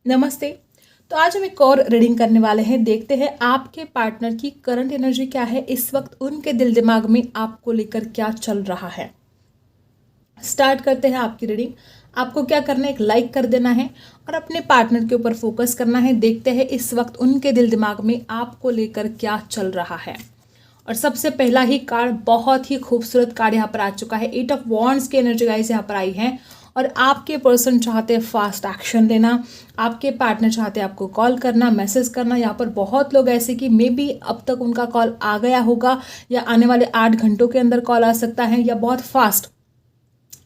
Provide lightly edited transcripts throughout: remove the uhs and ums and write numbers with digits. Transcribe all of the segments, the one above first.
नमस्ते। तो आज हम एक और रीडिंग करने वाले हैं। देखते हैं आपके पार्टनर की करंट एनर्जी क्या है, इस वक्त उनके दिल दिमाग में आपको लेकर क्या चल रहा है। स्टार्ट करते हैं आपकी रीडिंग। आपको क्या करना है, एक लाइक कर देना है और अपने पार्टनर के ऊपर फोकस करना है। देखते हैं इस वक्त उनके दिल दिमाग में आपको लेकर क्या चल रहा है। और सबसे पहला ही कार्ड, बहुत ही खूबसूरत कार्ड यहाँ पर आ चुका है। 8 ऑफ वॉन्ड्स की एनर्जी गाइस यहाँ पर आई है और आपके पर्सन चाहते हैं फास्ट एक्शन लेना। आपके पार्टनर चाहते हैं आपको कॉल करना, मैसेज करना। यहाँ पर बहुत लोग ऐसे कि मे बी अब तक उनका कॉल आ गया होगा या आने वाले 8 घंटों के अंदर कॉल आ सकता है, या बहुत फास्ट,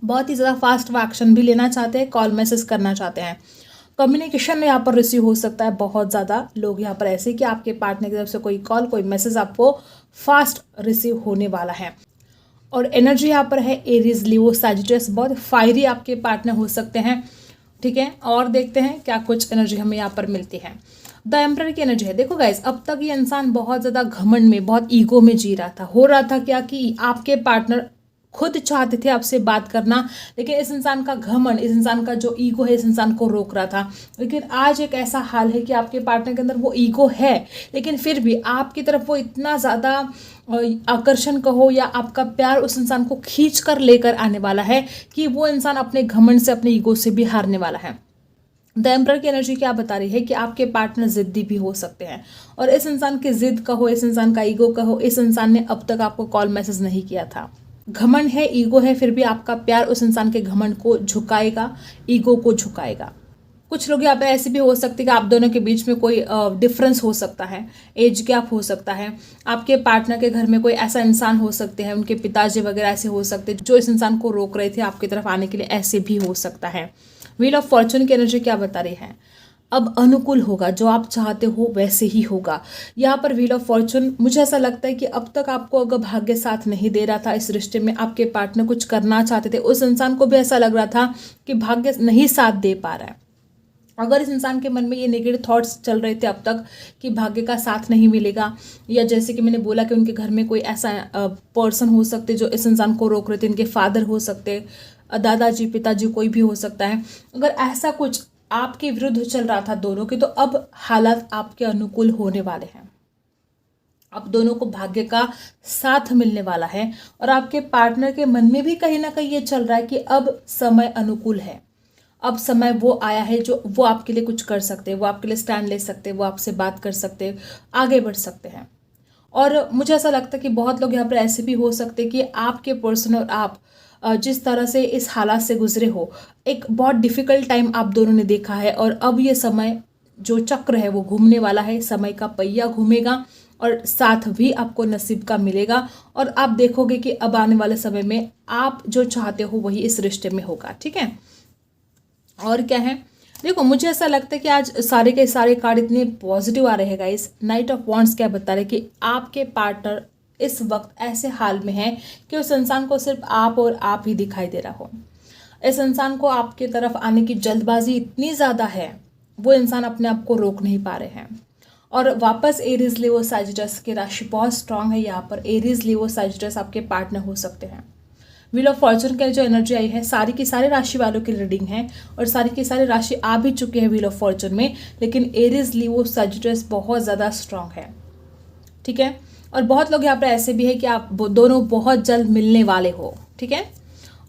बहुत ही ज़्यादा फास्ट वो एक्शन भी लेना चाहते हैं, कॉल मैसेज करना चाहते हैं। कम्युनिकेशन यहाँ पर रिसीव हो सकता है। बहुत ज़्यादा लोग यहाँ पर ऐसे कि आपके पार्टनर की तरफ से कोई कॉल, कोई मैसेज आपको फास्ट रिसीव होने वाला है। और एनर्जी यहाँ पर है एरीज, लियो, सैजिटस। बहुत फायरी आपके पार्टनर हो सकते हैं, ठीक है। और देखते हैं क्या कुछ एनर्जी हमें यहाँ पर मिलती है। द एम्परर की एनर्जी है। देखो गाइस, अब तक ये इंसान बहुत ज़्यादा घमंड में, बहुत ईगो में जी रहा था। हो रहा था क्या कि आपके पार्टनर खुद चाहते थे आपसे बात करना, लेकिन इस इंसान का घमंड, इस इंसान का जो ईगो है, इस इंसान को रोक रहा था। लेकिन आज एक ऐसा हाल है कि आपके पार्टनर के अंदर वो ईगो है, लेकिन फिर भी आपकी तरफ वो इतना ज़्यादा आकर्षण कहो या आपका प्यार उस इंसान को खींच कर लेकर आने वाला है कि वो इंसान अपने घमंड से, अपने ईगो से भी हारने वाला है। द एम्परर की एनर्जी क्या बता रही है कि आपके पार्टनर जिद्दी भी हो सकते हैं। और इस इंसान की जिद कहो, इस इंसान का ईगो कहो, इस इंसान ने अब तक आपको कॉल मैसेज नहीं किया था। घमंड है, ईगो है, फिर भी आपका प्यार उस इंसान के घमंड को झुकाएगा, ईगो को झुकाएगा। कुछ लोग यहाँ पे ऐसे भी हो सकते हैं कि आप दोनों के बीच में कोई डिफरेंस हो सकता है, एज गैप हो सकता है। आपके पार्टनर के घर में कोई ऐसा इंसान हो सकते हैं, उनके पिताजी वगैरह ऐसे हो सकते हैं जो इस इंसान को रोक रहे थे आपकी तरफ आने के लिए, ऐसे भी हो सकता है। व्हील ऑफ फॉर्चून की एनर्जी क्या बता रही है? अब अनुकूल होगा, जो आप चाहते हो वैसे ही होगा। यहाँ पर व्हील ऑफ फॉर्चून, मुझे ऐसा लगता है कि अब तक आपको अगर भाग्य साथ नहीं दे रहा था इस रिश्ते में, आपके पार्टनर कुछ करना चाहते थे, उस इंसान को भी ऐसा लग रहा था कि भाग्य नहीं साथ दे पा रहा है। अगर इस इंसान के मन में ये नेगेटिव थॉट्स चल रहे थे अब तक कि भाग्य का साथ नहीं मिलेगा, या जैसे कि मैंने बोला कि उनके घर में कोई ऐसा पर्सन हो सकते जो इस इंसान को रोक रहे थे, इनके फादर हो सकते, दादाजी, पिताजी, कोई भी हो सकता है। अगर ऐसा कुछ आपके विरुद्ध चल रहा था दोनों के, तो अब हालात आपके अनुकूल होने वाले हैं। अब दोनों को भाग्य का साथ मिलने वाला है और आपके पार्टनर के मन में भी कहीं ना कहीं ये चल रहा है कि अब समय अनुकूल है। अब समय वो आया है जो वो आपके लिए कुछ कर सकते हैं, वो आपके लिए स्टैंड ले सकते हैं, वो आपसे बात कर सकते हैं, आगे बढ़ सकते हैं। और मुझे ऐसा लगता है कि बहुत लोग यहाँ पर ऐसे भी हो सकते हैं कि आपके पर्सन और आप जिस तरह से इस हालात से गुजरे हो, एक बहुत डिफ़िकल्ट टाइम आप दोनों ने देखा है, और अब ये समय जो चक्र है वो घूमने वाला है, समय का पहिया घूमेगा और साथ भी आपको नसीब का मिलेगा। और आप देखोगे कि अब आने वाले समय में आप जो चाहते हो वही इस रिश्ते में होगा, ठीक है। और क्या है, देखो मुझे ऐसा लगता है कि आज सारे के सारे कार्ड इतने पॉजिटिव आ रहे हैं गाइस। नाइट ऑफ वॉन्ड्स क्या बता रहे कि आपके पार्टनर इस वक्त ऐसे हाल में है कि उस इंसान को सिर्फ आप और आप ही दिखाई दे रहा हो। इस इंसान को आपके तरफ आने की जल्दबाजी इतनी ज़्यादा है, वो इंसान अपने आप को रोक नहीं पा रहे हैं। और वापस एरीज, लियो, सैजिटस की राशि बहुत स्ट्रांग है यहाँ पर। एरीज, लियो, सैजिटस आपके पार्टनर हो सकते हैं। व्हील ऑफ फॉर्चून की जो एनर्जी आई है, सारी की सारी राशि वालों की रीडिंग है और सारी की सारी राशि आ भी चुकी है व्हील ऑफ फॉर्चून में, लेकिन एरीज, लियो, सैजिटस बहुत ज़्यादा स्ट्रांग है, ठीक है। और बहुत लोग यहाँ पर ऐसे भी है कि आप दोनों बहुत जल्द मिलने वाले हो, ठीक है।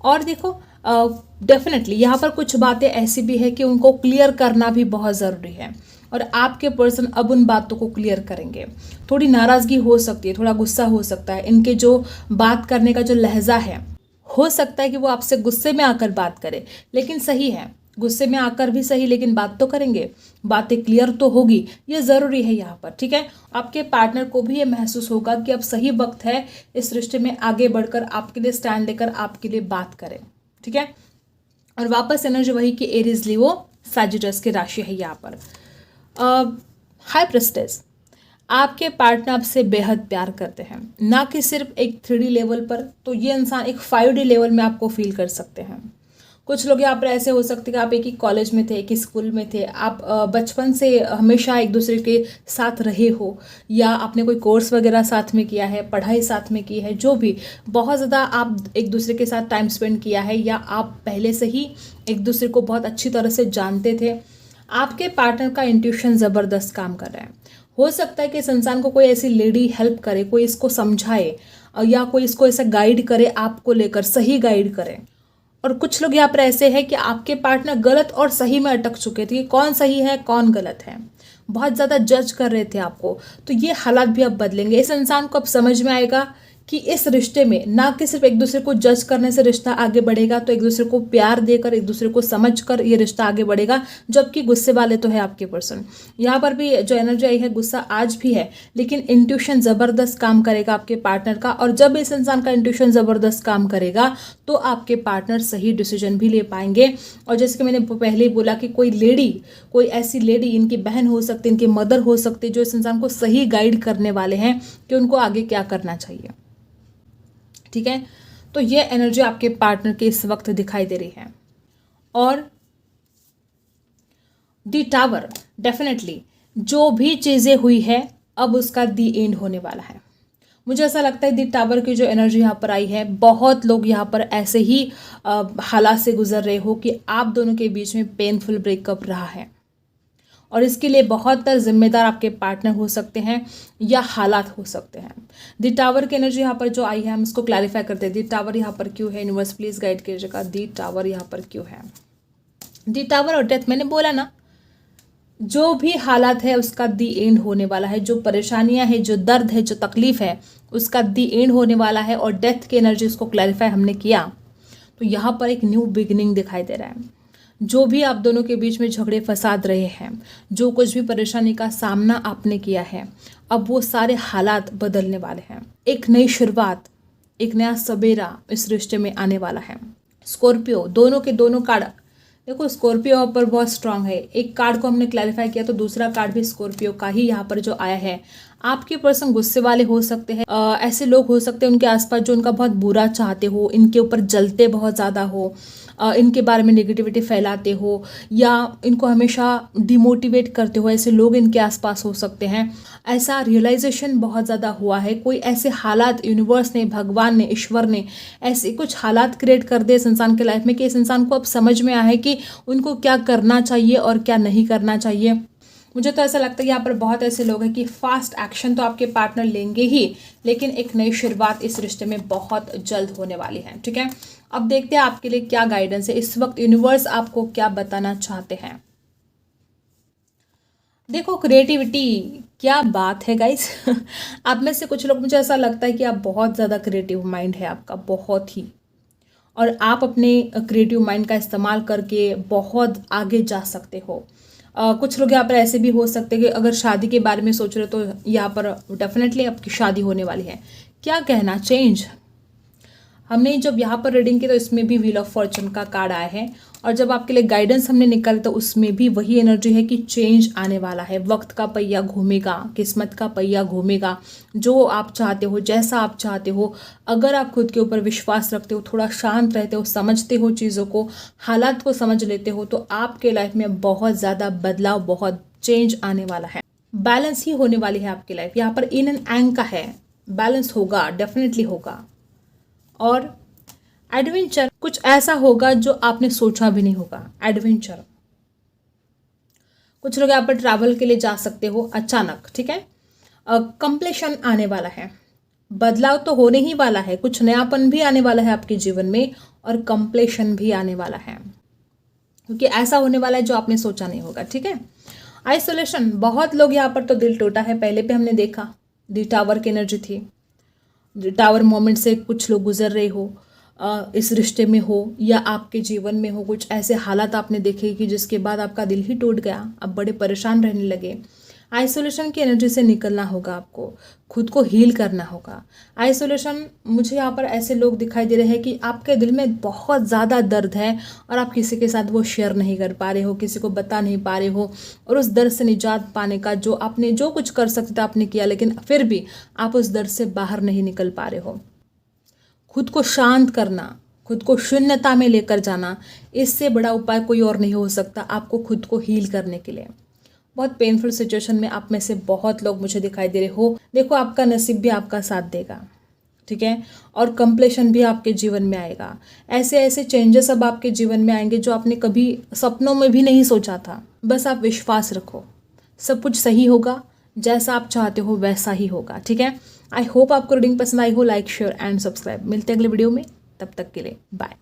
और देखो डेफिनेटली यहाँ पर कुछ बातें ऐसी भी है कि उनको क्लियर करना भी बहुत ज़रूरी है, और आपके पर्सन अब उन बातों को क्लियर करेंगे। थोड़ी नाराज़गी हो सकती है, थोड़ा गुस्सा हो सकता है, इनके जो बात करने का जो लहजा है, हो सकता है कि वो आपसे गुस्से में आकर बात करे, लेकिन सही है, गुस्से में आकर भी सही, लेकिन बात तो करेंगे, बातें क्लियर तो होगी, ये ज़रूरी है यहाँ पर, ठीक है। आपके पार्टनर को भी ये महसूस होगा कि अब सही वक्त है इस रिश्ते में आगे बढ़कर आपके लिए स्टैंड लेकर आपके लिए बात करें, ठीक है। और वापस एनर्जी वही कि एरीज, लियो, सैजिटस की राशि है यहाँ पर। हाई प्रेस्टेस, आपके पार्टनर आपसे बेहद प्यार करते हैं, ना कि सिर्फ एक 3D लेवल पर, तो ये इंसान एक 5D लेवल में आपको फील कर सकते हैं। कुछ लोग यहाँ पर ऐसे हो सकते हैं कि आप एक ही कॉलेज में थे, एक ही स्कूल में थे, आप बचपन से हमेशा एक दूसरे के साथ रहे हो, या आपने कोई कोर्स वगैरह साथ में किया है, पढ़ाई साथ में की है, जो भी, बहुत ज़्यादा आप एक दूसरे के साथ टाइम स्पेंड किया है, या आप पहले से ही एक दूसरे को बहुत अच्छी तरह से जानते थे। आपके पार्टनर का इंट्यूशन ज़बरदस्त काम कर रहा है। हो सकता है कि इस इंसान को कोई ऐसी लेडी हेल्प करे, कोई इसको समझाए या कोई इसको ऐसा गाइड करे, आपको लेकर सही गाइड करे। और कुछ लोग यहाँ पर ऐसे हैं कि आपके पार्टनर गलत और सही में अटक चुके थे कि कौन सही है कौन गलत है, बहुत ज़्यादा जज कर रहे थे आपको। तो ये हालात भी अब बदलेंगे। इस इंसान को अब समझ में आएगा कि इस रिश्ते में ना कि सिर्फ एक दूसरे को जज करने से रिश्ता आगे बढ़ेगा, तो एक दूसरे को प्यार देकर, एक दूसरे को समझकर ये रिश्ता आगे बढ़ेगा। जबकि गुस्से वाले तो है आपके पर्सन। यहाँ पर भी जो एनर्जी आई है, गुस्सा आज भी है, लेकिन इंट्यूशन ज़बरदस्त काम करेगा आपके पार्टनर का। और जब इस इंसान का इंट्यूशन ज़बरदस्त काम करेगा तो आपके पार्टनर सही डिसीजन भी ले पाएंगे। और जैसे कि मैंने पहले ही बोला कि कोई ऐसी लेडी, इनकी बहन हो सकती है, इनकी मदर हो सकती है, जो इस इंसान को सही गाइड करने वाले हैं कि उनको आगे क्या करना चाहिए। ठीक है, तो ये एनर्जी आपके पार्टनर के इस वक्त दिखाई दे रही है। और दी टावर, डेफिनेटली जो भी चीज़ें हुई है अब उसका दी एंड होने वाला है। मुझे ऐसा लगता है दी टावर की जो एनर्जी यहाँ पर आई है, बहुत लोग यहाँ पर ऐसे ही हालात से गुजर रहे हो कि आप दोनों के बीच में पेनफुल ब्रेकअप रहा है, और इसके लिए बहुत जिम्मेदार आपके पार्टनर हो सकते हैं या हालात हो सकते हैं। दी टावर की एनर्जी यहाँ पर जो आई है, हम इसको क्लैरिफाई करते हैं। दी टावर यहाँ पर क्यों है, यूनिवर्स प्लीज गाइड कीजिएगा। दी टावर यहाँ पर क्यों है? दी टावर और डेथ, मैंने बोला ना, जो भी हालात है उसका दी एंड होने वाला है। जो परेशानियां हैं, जो दर्द है, जो तकलीफ है, उसका दी एंड होने वाला है। और डेथ की एनर्जी उसको क्लैरिफाई हमने किया, तो यहाँ पर एक न्यू बिगिनिंग दिखाई दे रहा है। जो भी आप दोनों के बीच में झगड़े फसाद रहे हैं, जो कुछ भी परेशानी का सामना आपने किया है, अब वो सारे हालात बदलने वाले हैं। एक नई शुरुआत, एक नया सवेरा इस रिश्ते में आने वाला है। स्कॉर्पियो, दोनों के दोनों कार्ड देखो, स्कॉर्पियो पर बहुत स्ट्रांग है। एक कार्ड को हमने क्लैरिफाई किया तो दूसरा कार्ड भी स्कॉर्पियो का ही यहाँ पर जो आया है। आपके पर्सन गुस्से वाले हो सकते हैं, ऐसे लोग हो सकते हैं उनके आसपास जो उनका बहुत बुरा चाहते हो, इनके ऊपर जलते बहुत ज़्यादा हो, इनके बारे में नेगेटिविटी फैलाते हो या इनको हमेशा डिमोटिवेट करते हो, ऐसे लोग इनके आसपास हो सकते हैं। ऐसा रियलाइजेशन बहुत ज़्यादा हुआ है। कोई ऐसे हालात यूनिवर्स ने, भगवान ने, ईश्वर ने ऐसे कुछ हालात क्रिएट कर दिए इस इंसान के लाइफ में कि इस इंसान को अब समझ में आया है कि उनको क्या करना चाहिए और क्या नहीं करना चाहिए। मुझे तो ऐसा लगता है यहाँ पर बहुत ऐसे लोग हैं कि फास्ट एक्शन तो आपके पार्टनर लेंगे ही, लेकिन एक नई शुरुआत इस रिश्ते में बहुत जल्द होने वाली है। ठीक है, अब देखते हैं आपके लिए क्या गाइडेंस है इस वक्त, यूनिवर्स आपको क्या बताना चाहते हैं। देखो, क्रिएटिविटी, क्या बात है गाइस। आप में से कुछ लोग, मुझे ऐसा लगता है कि आप बहुत ज़्यादा क्रिएटिव माइंड है आपका, बहुत ही, और आप अपने क्रिएटिव माइंड का इस्तेमाल करके बहुत आगे जा सकते हो। कुछ लोग यहाँ पर ऐसे भी हो सकते हैं कि अगर शादी के बारे में सोच रहे हो तो यहाँ पर डेफिनेटली आपकी शादी होने वाली है। क्या कहना, चेंज। हमने जब यहाँ पर रीडिंग की तो इसमें भी व्हील ऑफ फॉर्चून का कार्ड आया है, और जब आपके लिए गाइडेंस हमने निकाली तो उसमें भी वही एनर्जी है कि चेंज आने वाला है। वक्त का पहिया घूमेगा, किस्मत का पहिया घूमेगा। जो आप चाहते हो, जैसा आप चाहते हो, अगर आप खुद के ऊपर विश्वास रखते हो, थोड़ा शांत रहते हो, समझते हो चीज़ों को, हालात को समझ लेते हो, तो आपके लाइफ में बहुत ज़्यादा बदलाव, बहुत चेंज आने वाला है। बैलेंस ही होने वाली है आपकी लाइफ। यहाँ पर इन एंड एंग का है, बैलेंस होगा, डेफिनेटली होगा। और एडवेंचर, कुछ ऐसा होगा जो आपने सोचा भी नहीं होगा। एडवेंचर, कुछ लोग यहाँ पर ट्रैवल के लिए जा सकते हो अचानक। ठीक है, कंप्लीशन आने वाला है, बदलाव तो होने ही वाला है, कुछ नयापन भी आने वाला है आपके जीवन में, और कंप्लीशन भी आने वाला है, क्योंकि ऐसा होने वाला है जो आपने सोचा नहीं होगा। ठीक है, आइसोलेशन, बहुत लोग यहाँ पर तो दिल टूटा है, पहले भी हमने देखा, दी टावर की एनर्जी थी। टावर मोमेंट से कुछ लोग गुजर रहे हो, इस रिश्ते में हो या आपके जीवन में हो, कुछ ऐसे हालात आपने देखे कि जिसके बाद आपका दिल ही टूट गया, आप बड़े परेशान रहने लगे। आइसोलेशन की एनर्जी से निकलना होगा आपको, खुद को हील करना होगा। आइसोलेशन, मुझे यहाँ पर ऐसे लोग दिखाई दे रहे हैं कि आपके दिल में बहुत ज़्यादा दर्द है और आप किसी के साथ वो शेयर नहीं कर पा रहे हो, किसी को बता नहीं पा रहे हो, और उस दर्द से निजात पाने का जो आपने जो कुछ कर सकते थे आपने किया, लेकिन फिर भी आप उस दर्द से बाहर नहीं निकल पा रहे हो। खुद को शांत करना, खुद को शून्यता में लेकर जाना, इससे बड़ा उपाय कोई और नहीं हो सकता आपको खुद को हील करने के लिए। बहुत पेनफुल सिचुएशन में आप में से बहुत लोग मुझे दिखाई दे रहे हो। देखो, आपका नसीब भी आपका साथ देगा। ठीक है, और कंप्लीशन भी आपके जीवन में आएगा। ऐसे ऐसे चेंजेस अब आपके जीवन में आएंगे जो आपने कभी सपनों में भी नहीं सोचा था। बस आप विश्वास रखो, सब कुछ सही होगा, जैसा आप चाहते हो वैसा ही होगा। ठीक है, आई होप आपको रीडिंग पसंद आई हो। Like share and subscribe. मिलते हैं अगले वीडियो में, तब तक के लिए बाय।